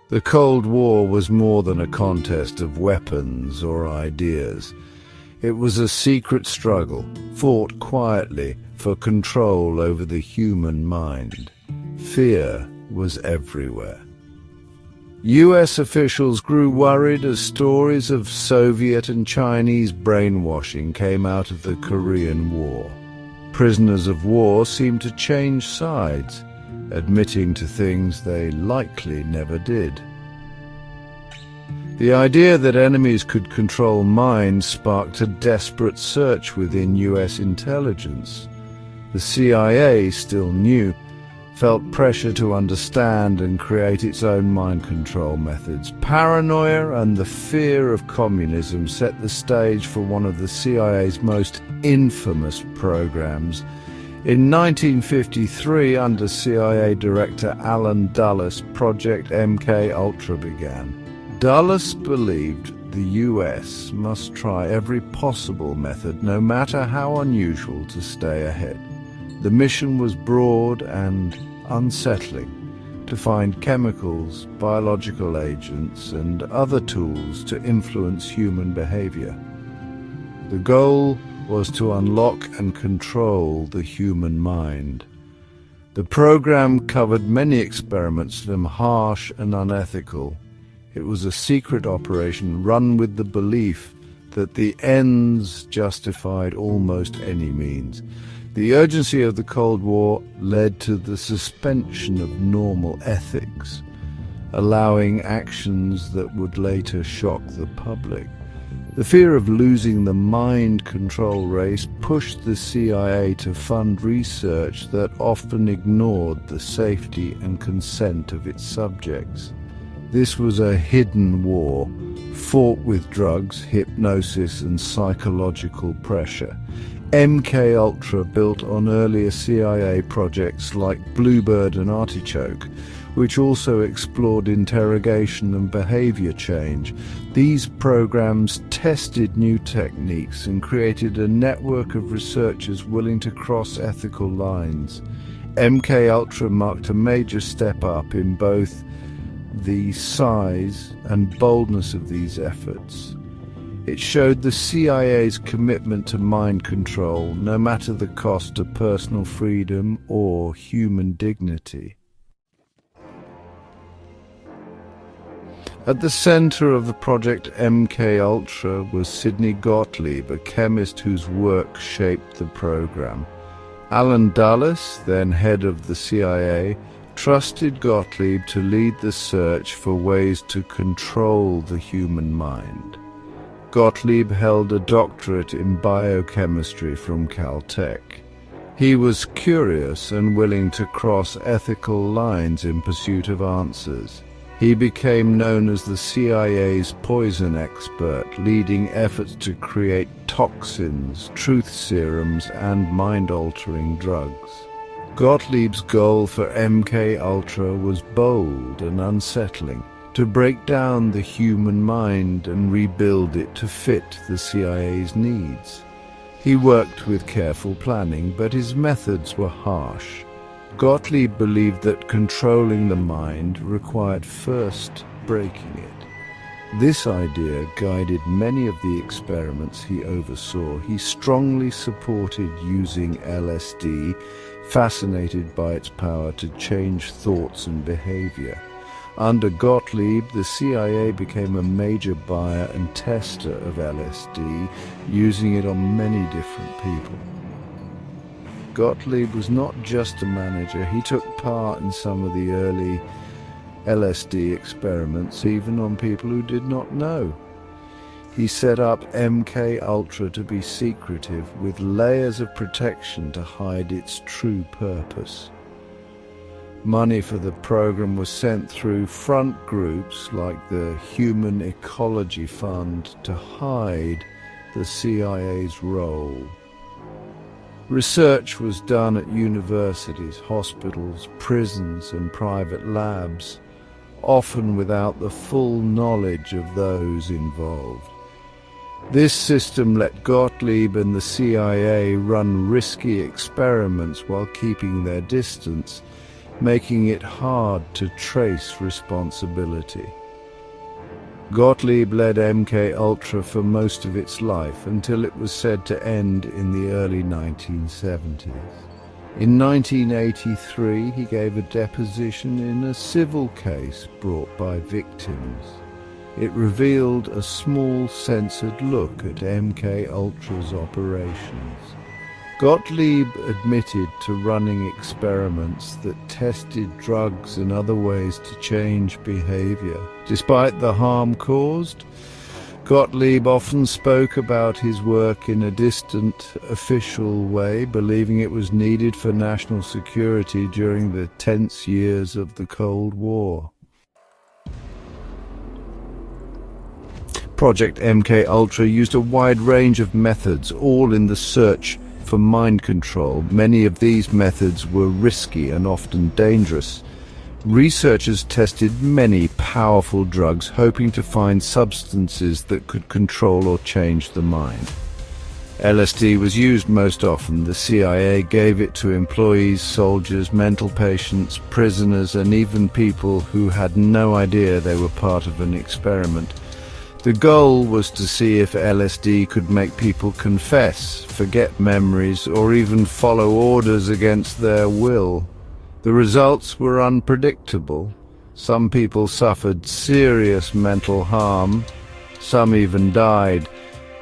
The Cold War was more than a contest of weapons or ideas. It was a secret struggle, fought quietly for control over the human mind. Fear was everywhere. US officials grew worried as stories of Soviet and Chinese brainwashing came out of the Korean War. Prisoners of war seemed to change sides, admitting to things they likely never did. The idea that enemies could control minds sparked a desperate search within US intelligence. The CIA, still new, felt pressure to understand and create its own mind control methods. Paranoia and the fear of communism set the stage for one of the CIA's most infamous programs. In 1953, under CIA Director Allen Dulles, Project MK-Ultra began. Dulles believed the US must try every possible method, no matter how unusual, to stay ahead. The mission was broad and unsettling: to find chemicals, biological agents, and other tools to influence human behavior. The goal was to unlock and control the human mind. The program covered many experiments, some harsh and unethical. It was a secret operation run with the belief that the ends justified almost any means. The urgency of the Cold War led to the suspension of normal ethics, allowing actions that would later shock the public. The fear of losing the mind control race pushed the CIA to fund research that often ignored the safety and consent of its subjects. This was a hidden war, fought with drugs, hypnosis, and psychological pressure. MK-Ultra built on earlier CIA projects like Bluebird and Artichoke, which also explored interrogation and behavior change. These programs tested new techniques and created a network of researchers willing to cross ethical lines. MK-Ultra marked a major step up in both the size and boldness of these efforts. It showed the CIA's commitment to mind control, no matter the cost to personal freedom or human dignity. At the center of the Project MK-Ultra was Sidney Gottlieb, a chemist whose work shaped the program. Allen Dulles, then head of the CIA, trusted Gottlieb to lead the search for ways to control the human mind. Gottlieb held a doctorate in biochemistry from Caltech. He was curious and willing to cross ethical lines in pursuit of answers. He became known as the CIA's poison expert, leading efforts to create toxins, truth serums, and mind-altering drugs. Gottlieb's goal for MK-Ultra was bold and unsettling: to break down the human mind and rebuild it to fit the CIA's needs. He worked with careful planning, but his methods were harsh. Gottlieb believed that controlling the mind required first breaking it. This idea guided many of the experiments he oversaw. He strongly supported using LSD, fascinated by its power to change thoughts and behavior. Under Gottlieb, the CIA became a major buyer and tester of LSD, using it on many different people. Gottlieb was not just a manager. He took part in some of the early LSD experiments, even on people who did not know. He set up MK-Ultra to be secretive, with layers of protection to hide its true purpose. Money for the program was sent through front groups like the Human Ecology Fund to hide the CIA's role. Research was done at universities, hospitals, prisons, and private labs, often without the full knowledge of those involved. This system let Gottlieb and the CIA run risky experiments while keeping their distance. making it hard to trace responsibility. Gottlieb led MK Ultra for most of its life until it was said to end in the early 1970s. In 1983, he gave a deposition in a civil case brought by victims. It revealed a small censored look at MK Ultra's operations. Gottlieb admitted to running experiments that tested drugs and other ways to change behavior. Despite the harm caused, Gottlieb often spoke about his work in a distant, official way, believing it was needed for national security during the tense years of the Cold War. Project MK Ultra used a wide range of methods, all in the search for mind control. Many of these methods were risky and often dangerous. Researchers tested many powerful drugs, hoping to find substances that could control or change the mind. LSD was used most often. The CIA gave it to employees, soldiers, mental patients, prisoners, and even people who had no idea they were part of an experiment. The goal was to see if LSD could make people confess, forget memories, or even follow orders against their will. The results were unpredictable. Some people suffered serious mental harm. Some even died.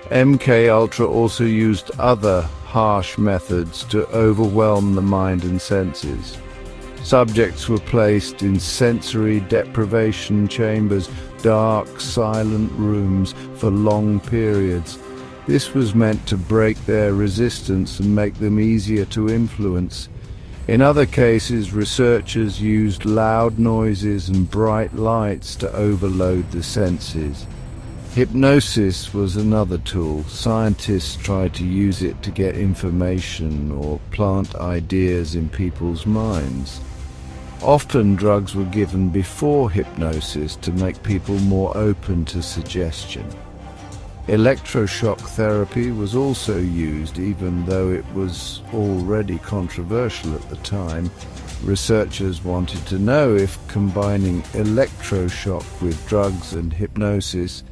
MK Ultra also used other harsh methods to overwhelm the mind and senses. Subjects were placed in sensory deprivation chambers, dark, silent rooms for long periods. This was meant to break their resistance and make them easier to influence. In other cases, researchers used loud noises and bright lights to overload the senses. Hypnosis was another tool. Scientists tried to use it to get information or plant ideas in people's minds. Often drugs were given before hypnosis to make people more open to suggestion. Electroshock therapy was also used, even though it was already controversial at the time. Researchers wanted to know if combining electroshock with drugs and hypnosis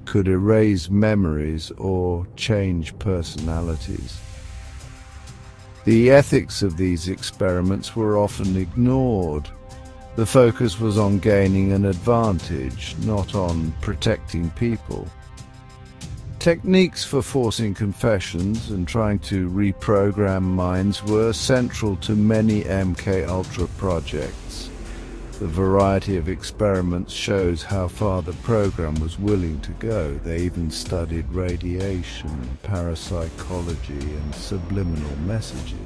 could erase memories or change personalities. The ethics of these experiments were often ignored. The focus was on gaining an advantage, not on protecting people. Techniques for forcing confessions and trying to reprogram minds were central to many MK Ultra projects. The variety of experiments shows how far the program was willing to go. They even studied radiation, parapsychology, and subliminal messages.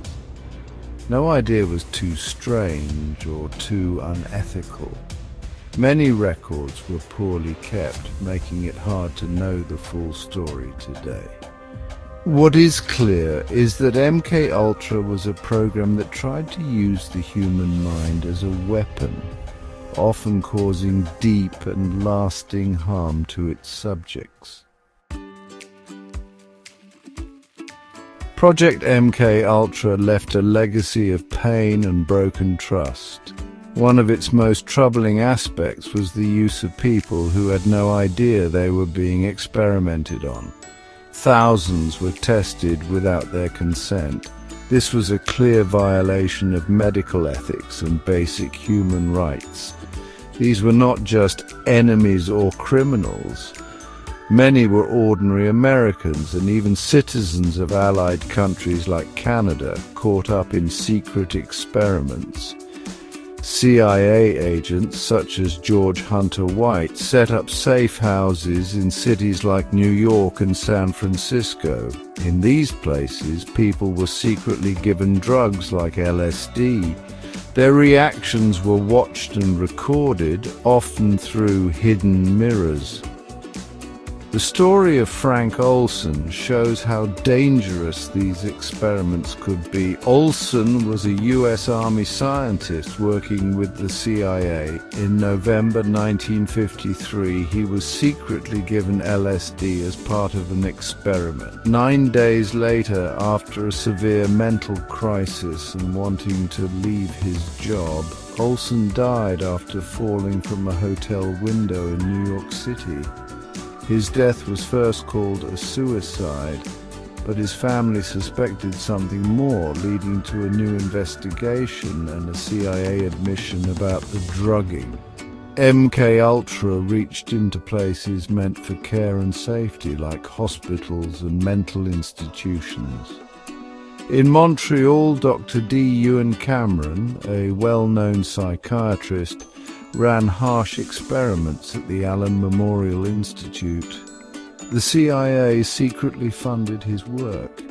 No idea was too strange or too unethical. Many records were poorly kept, making it hard to know the full story today. What is clear is that MK Ultra was a program that tried to use the human mind as a weapon, often causing deep and lasting harm to its subjects. Project MK Ultra left a legacy of pain and broken trust. One of its most troubling aspects was the use of people who had no idea they were being experimented on. Thousands were tested without their consent. This was a clear violation of medical ethics and basic human rights. These were not just enemies or criminals. Many were ordinary Americans and even citizens of allied countries like Canada caught up in secret experiments. CIA agents such as George Hunter White set up safe houses in cities like New York and San Francisco. In these places, people were secretly given drugs like LSD. Their reactions were watched and recorded, often through hidden mirrors. The story of Frank Olson shows how dangerous these experiments could be. Olson was a U.S. Army scientist working with the CIA. In November 1953, he was secretly given LSD as part of an experiment. 9 days later, after a severe mental crisis and wanting to leave his job, Olson died after falling from a hotel window in New York City. His death was first called a suicide, but his family suspected something more, leading to a new investigation and a CIA admission about the drugging. MK-Ultra reached into places meant for care and safety, like hospitals and mental institutions. In Montreal, Dr. D. Ewan Cameron, a well-known psychiatrist, ran harsh experiments at the Allen Memorial Institute. The CIA secretly funded his work.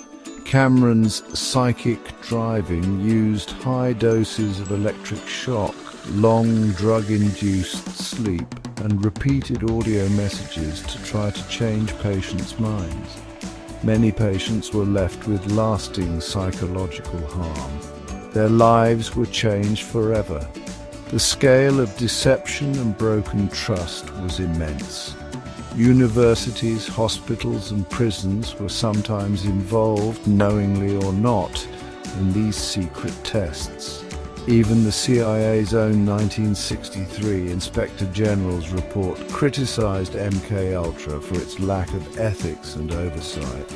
Cameron's psychic driving used high doses of electric shock, long drug-induced sleep, and repeated audio messages to try to change patients' minds. Many patients were left with lasting psychological harm. Their lives were changed forever. The scale of deception and broken trust was immense. Universities, hospitals, and prisons were sometimes involved, knowingly or not, in these secret tests. Even the CIA's own 1963 Inspector General's report criticized MK-Ultra for its lack of ethics and oversight,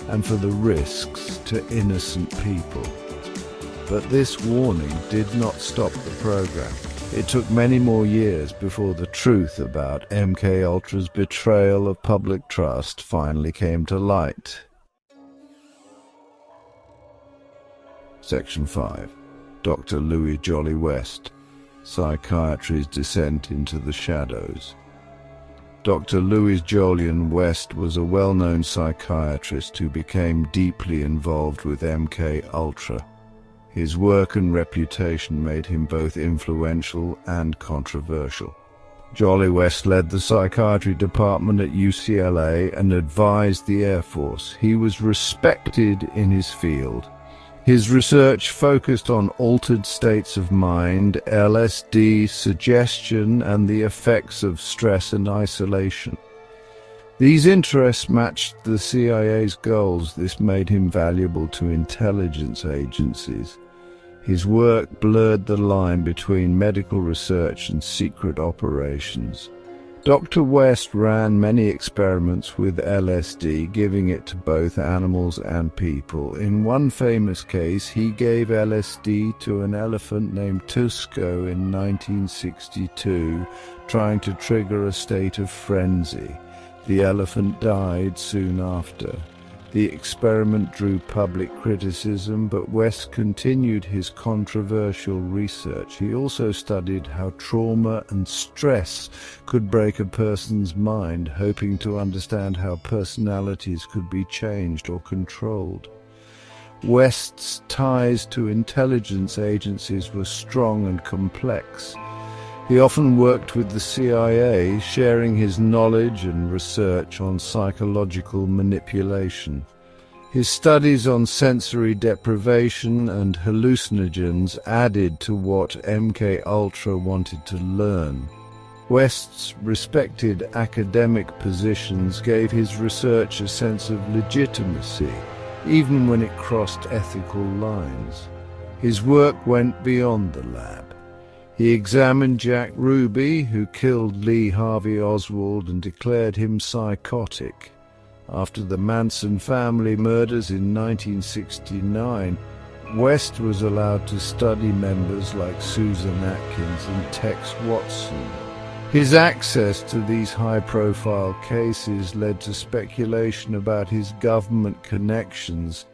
and for the risks to innocent people. But this warning did not stop the program. It took many more years before the truth about MK-Ultra's betrayal of public trust finally came to light. Section 5. Dr. Louis Jolly West, Psychiatry's Descent into the Shadows. Dr. Louis Jolyon West was a well-known psychiatrist who became deeply involved with MK-Ultra. His work and reputation made him both influential and controversial. Jolly West led the psychiatry department at UCLA and advised the Air Force. He was respected in his field. His research focused on altered states of mind, LSD, suggestion, and the effects of stress and isolation. These interests matched the CIA's goals. This made him valuable to intelligence agencies. His work blurred the line between medical research and secret operations. Dr. West ran many experiments with LSD, giving it to both animals and people. In one famous case, he gave LSD to an elephant named Tusco in 1962, trying to trigger a state of frenzy. The elephant died soon after. The experiment drew public criticism, but West continued his controversial research. He also studied how trauma and stress could break a person's mind, hoping to understand how personalities could be changed or controlled. West's ties to intelligence agencies were strong and complex. He often worked with the CIA, sharing his knowledge and research on psychological manipulation. His studies on sensory deprivation and hallucinogens added to what MK-Ultra wanted to learn. West's respected academic positions gave his research a sense of legitimacy, even when it crossed ethical lines. His work went beyond the lab. He examined Jack Ruby, who killed Lee Harvey Oswald, and declared him psychotic. After the Manson family murders in 1969, West was allowed to study members like Susan Atkins and Tex Watson. His access to these high-profile cases led to speculation about his government connections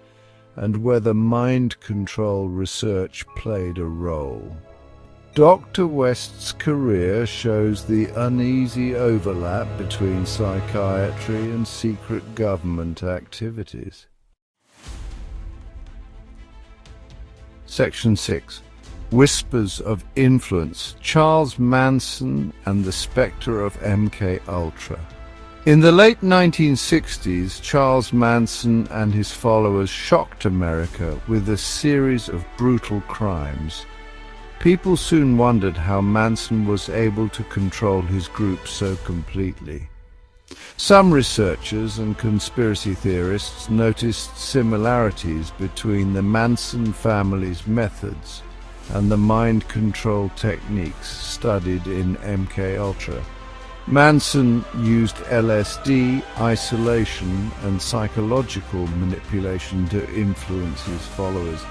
and whether mind control research played a role. Dr. West's career shows the uneasy overlap between psychiatry and secret government activities. Section 6. Whispers of Influence, Charles Manson and the Spectre of MK-Ultra. In the late 1960s, Charles Manson and his followers shocked America with a series of brutal crimes. People soon wondered how Manson was able to control his group so completely. Some researchers and conspiracy theorists noticed similarities between the Manson family's methods and the mind control techniques studied in MKUltra. Manson used LSD, isolation, and psychological manipulation to influence his followers.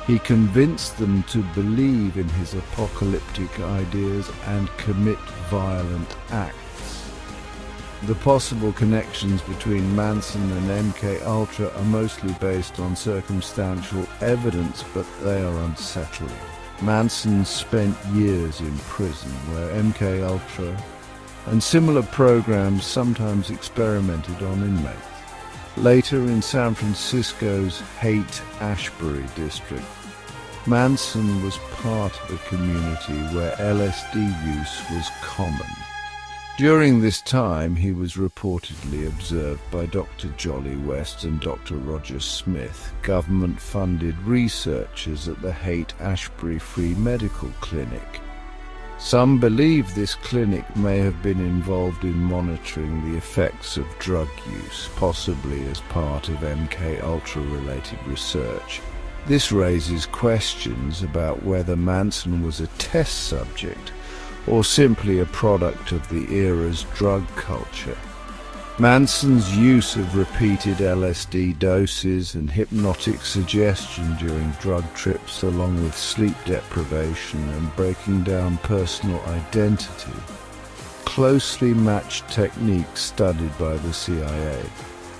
He convinced them to believe in his apocalyptic ideas and commit violent acts. The possible connections between Manson and MKUltra are mostly based on circumstantial evidence, but they are unsettling. Manson spent years in prison, where MKUltra and similar programs sometimes experimented on inmates. Later, in San Francisco's Haight-Ashbury district, Manson was part of a community where LSD use was common. During this time, he was reportedly observed by Dr. Jolly West and Dr. Roger Smith, government-funded researchers at the Haight-Ashbury Free Medical Clinic. Some believe this clinic may have been involved in monitoring the effects of drug use, possibly as part of MKUltra-related research. This raises questions about whether Manson was a test subject or simply a product of the era's drug culture. Manson's use of repeated LSD doses and hypnotic suggestion during drug trips, along with sleep deprivation and breaking down personal identity, closely matched techniques studied by the CIA.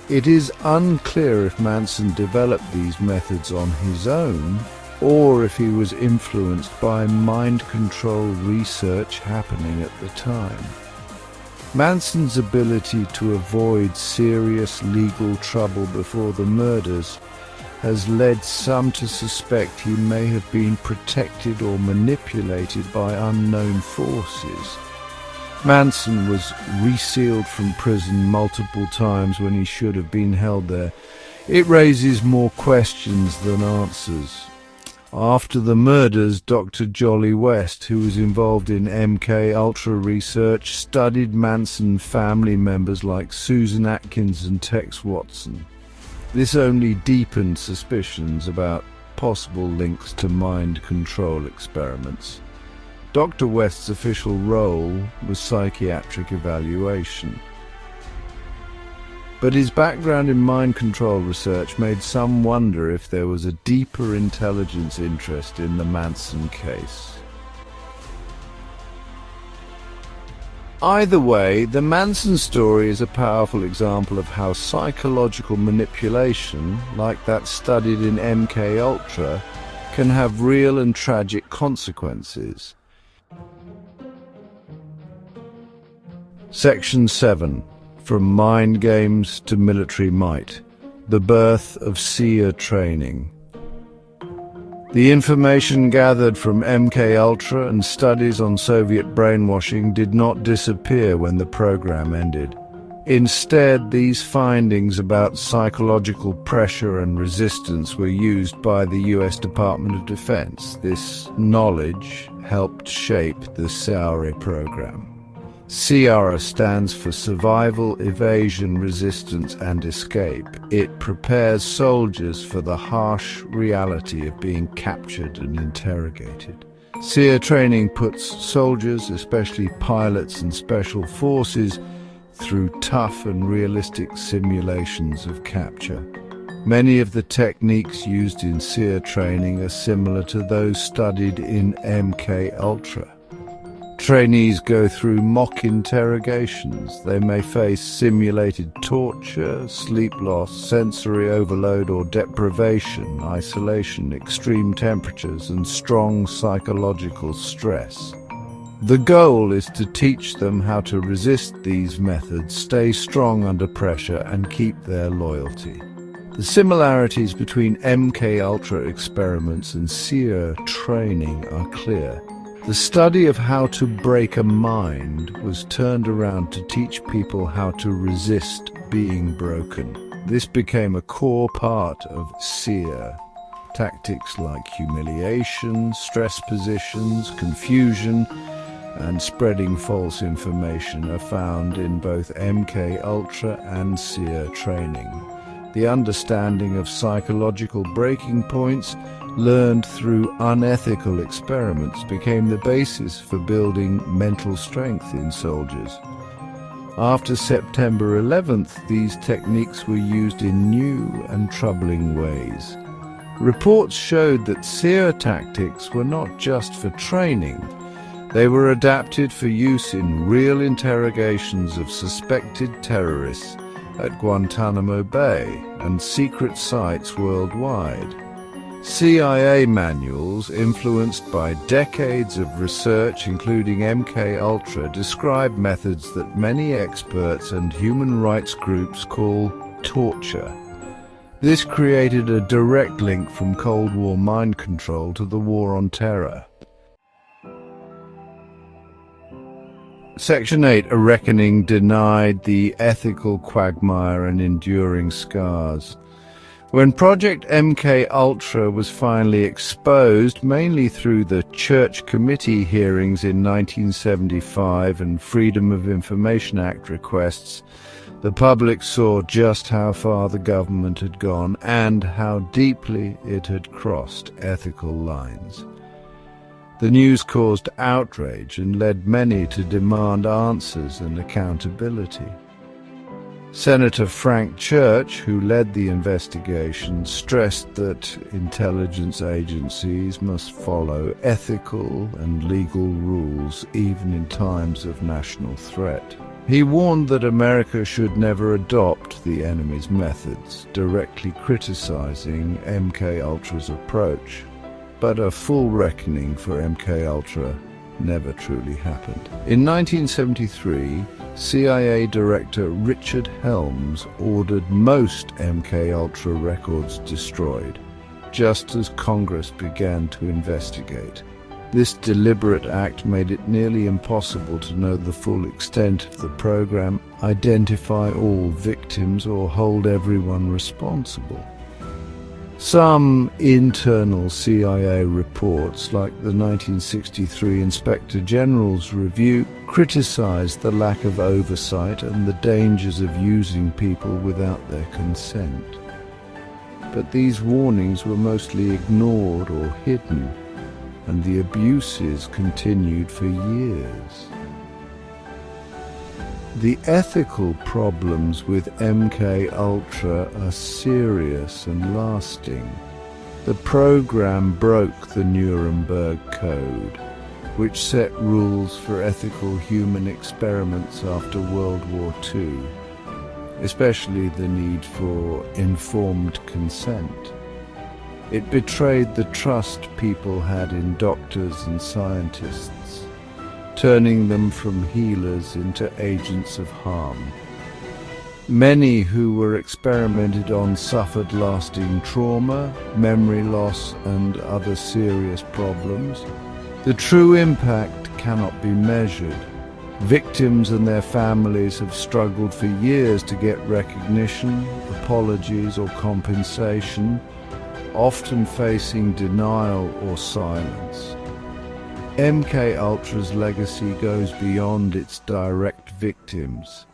It is unclear if Manson developed these methods on his own or if he was influenced by mind control research happening at the time. Manson's ability to avoid serious legal trouble before the murders has led some to suspect he may have been protected or manipulated by unknown forces. Manson was resealed from prison multiple times when he should have been held there. It raises more questions than answers. After the murders, Dr. Jolly West, who was involved in MKUltra research, studied Manson family members like Susan Atkins and Tex Watson. This only deepened suspicions about possible links to mind control experiments. Dr. West's official role was psychiatric evaluation. But his background in mind control research made some wonder if there was a deeper intelligence interest in the Manson case. Either way, the Manson story is a powerful example of how psychological manipulation, like that studied in MKUltra, can have real and tragic consequences. Section 7. From Mind Games to Military Might. The Birth of SERE Training. The information gathered from MKUltra and studies on Soviet brainwashing did not disappear when the program ended. Instead, these findings about psychological pressure and resistance were used by the US Department of Defense. This knowledge helped shape the SERE program. SERE stands for Survival, Evasion, Resistance and Escape. It prepares soldiers for the harsh reality of being captured and interrogated. SERE training puts soldiers, especially pilots and special forces, through tough and realistic simulations of capture. Many of the techniques used in SERE training are similar to those studied in MKUltra. Trainees go through mock interrogations. They may face simulated torture, sleep loss, sensory overload or deprivation, isolation, extreme temperatures, and strong psychological stress. The goal is to teach them how to resist these methods, stay strong under pressure, and keep their loyalty. The similarities between MKUltra experiments and SERE training are clear. The study of how to break a mind was turned around to teach people how to resist being broken. This became a core part of SERE. Tactics like humiliation, stress positions, confusion, and spreading false information are found in both MK Ultra and SERE training. The understanding of psychological breaking points learned through unethical experiments became the basis for building mental strength in soldiers. After September 11th, these techniques were used in new and troubling ways. Reports showed that SERE tactics were not just for training. They were adapted for use in real interrogations of suspected terrorists at Guantanamo Bay and secret sites worldwide. CIA manuals, influenced by decades of research including MK Ultra, describe methods that many experts and human rights groups call torture. This created a direct link from Cold War mind control to the War on Terror. Section 8, A Reckoning, denied the ethical quagmire and enduring scars. When Project MK Ultra was finally exposed, mainly through the Church Committee hearings in 1975 and Freedom of Information Act requests, the public saw just how far the government had gone and how deeply it had crossed ethical lines. The news caused outrage and led many to demand answers and accountability. Senator Frank Church, who led the investigation, stressed that intelligence agencies must follow ethical and legal rules even in times of national threat. He warned that America should never adopt the enemy's methods, directly criticizing MK Ultra's approach. But a full reckoning for MK Ultra never truly happened. In 1973, CIA Director Richard Helms ordered most MK Ultra records destroyed, just as Congress began to investigate. This deliberate act made it nearly impossible to know the full extent of the program, identify all victims, or hold everyone responsible. Some internal CIA reports, like the 1963 Inspector General's review, criticized the lack of oversight and the dangers of using people without their consent. But these warnings were mostly ignored or hidden, and the abuses continued for years. The ethical problems with MK Ultra are serious and lasting. The program broke the Nuremberg Code, which set rules for ethical human experiments after World War II, especially the need for informed consent. It betrayed the trust people had in doctors and scientists, turning them from healers into agents of harm. Many who were experimented on suffered lasting trauma, memory loss, and other serious problems. The true impact cannot be measured. Victims and their families have struggled for years to get recognition, apologies, or compensation, often facing denial or silence. MK Ultra's legacy goes beyond its direct victims.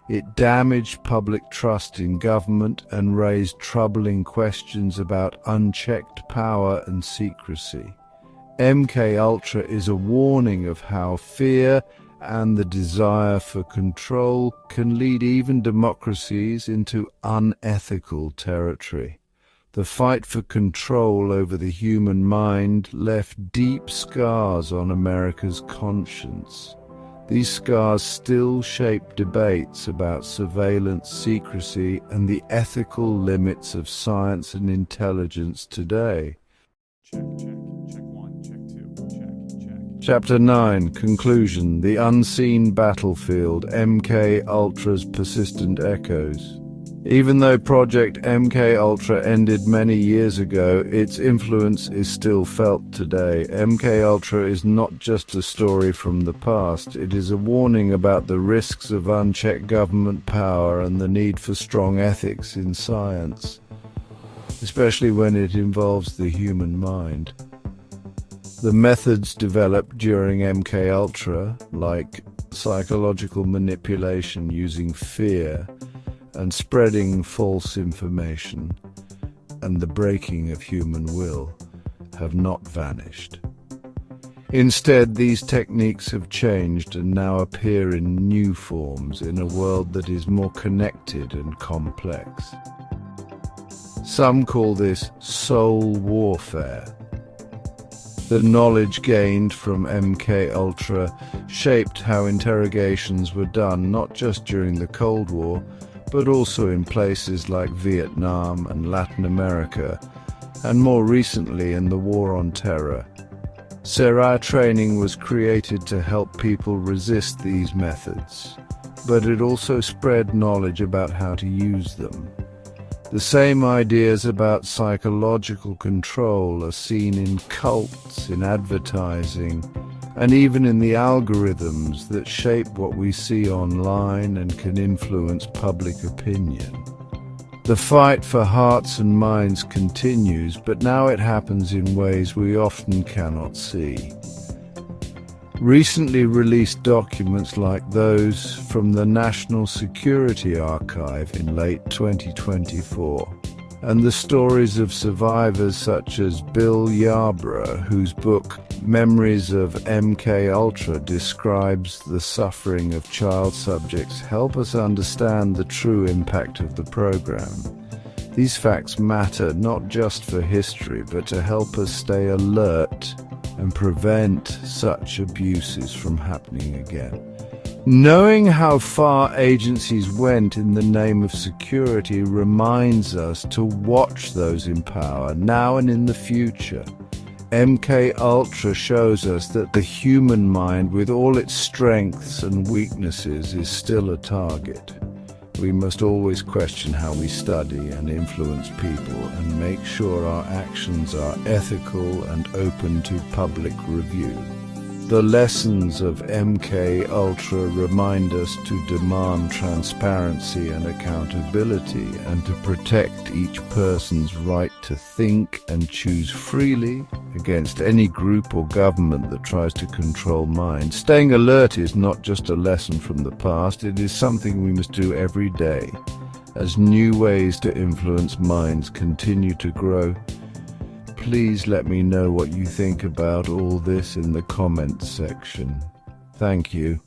It damaged public trust in government and raised troubling questions about unchecked power and secrecy. MK Ultra is a warning of how fear and the desire for control can lead even democracies into unethical territory. The fight for control over the human mind left deep scars on America's conscience. These scars still shape debates about surveillance, secrecy, and the ethical limits of science and intelligence today. Check one, check two, check. Chapter 9, Conclusion, The Unseen Battlefield, MK Ultra's Persistent Echoes. Even though Project MKUltra ended many years ago, its influence is still felt today. MKUltra is not just a story from the past, it is a warning about the risks of unchecked government power and the need for strong ethics in science, especially when it involves the human mind. The methods developed during MKUltra, like psychological manipulation using fear, and spreading false information, and the breaking of human will, have not vanished. Instead, these techniques have changed and now appear in new forms in a world that is more connected and complex. Some call this soul warfare. The knowledge gained from MKUltra shaped how interrogations were done, not just during the Cold War, but also in places like Vietnam and Latin America, and more recently in the War on Terror. SERE training was created to help people resist these methods, but it also spread knowledge about how to use them. The same ideas about psychological control are seen in cults, in advertising, and even in the algorithms that shape what we see online and can influence public opinion. The fight for hearts and minds continues, but now it happens in ways we often cannot see. Recently released documents like those from the National Security Archive in late 2024, and the stories of survivors such as Bill Yarbrough, whose book Memories of MKUltra describes the suffering of child subjects, help us understand the true impact of the program. These facts matter not just for history, but to help us stay alert and prevent such abuses from happening again. Knowing how far agencies went in the name of security reminds us to watch those in power, now and in the future. MKUltra shows us that the human mind, with all its strengths and weaknesses, is still a target. We must always question how we study and influence people and make sure our actions are ethical and open to public review. The lessons of MKUltra remind us to demand transparency and accountability, and to protect each person's right to think and choose freely against any group or government that tries to control minds. Staying alert is not just a lesson from the past, it is something we must do every day as new ways to influence minds continue to grow. Please let me know what you think about all this in the comments section. Thank you.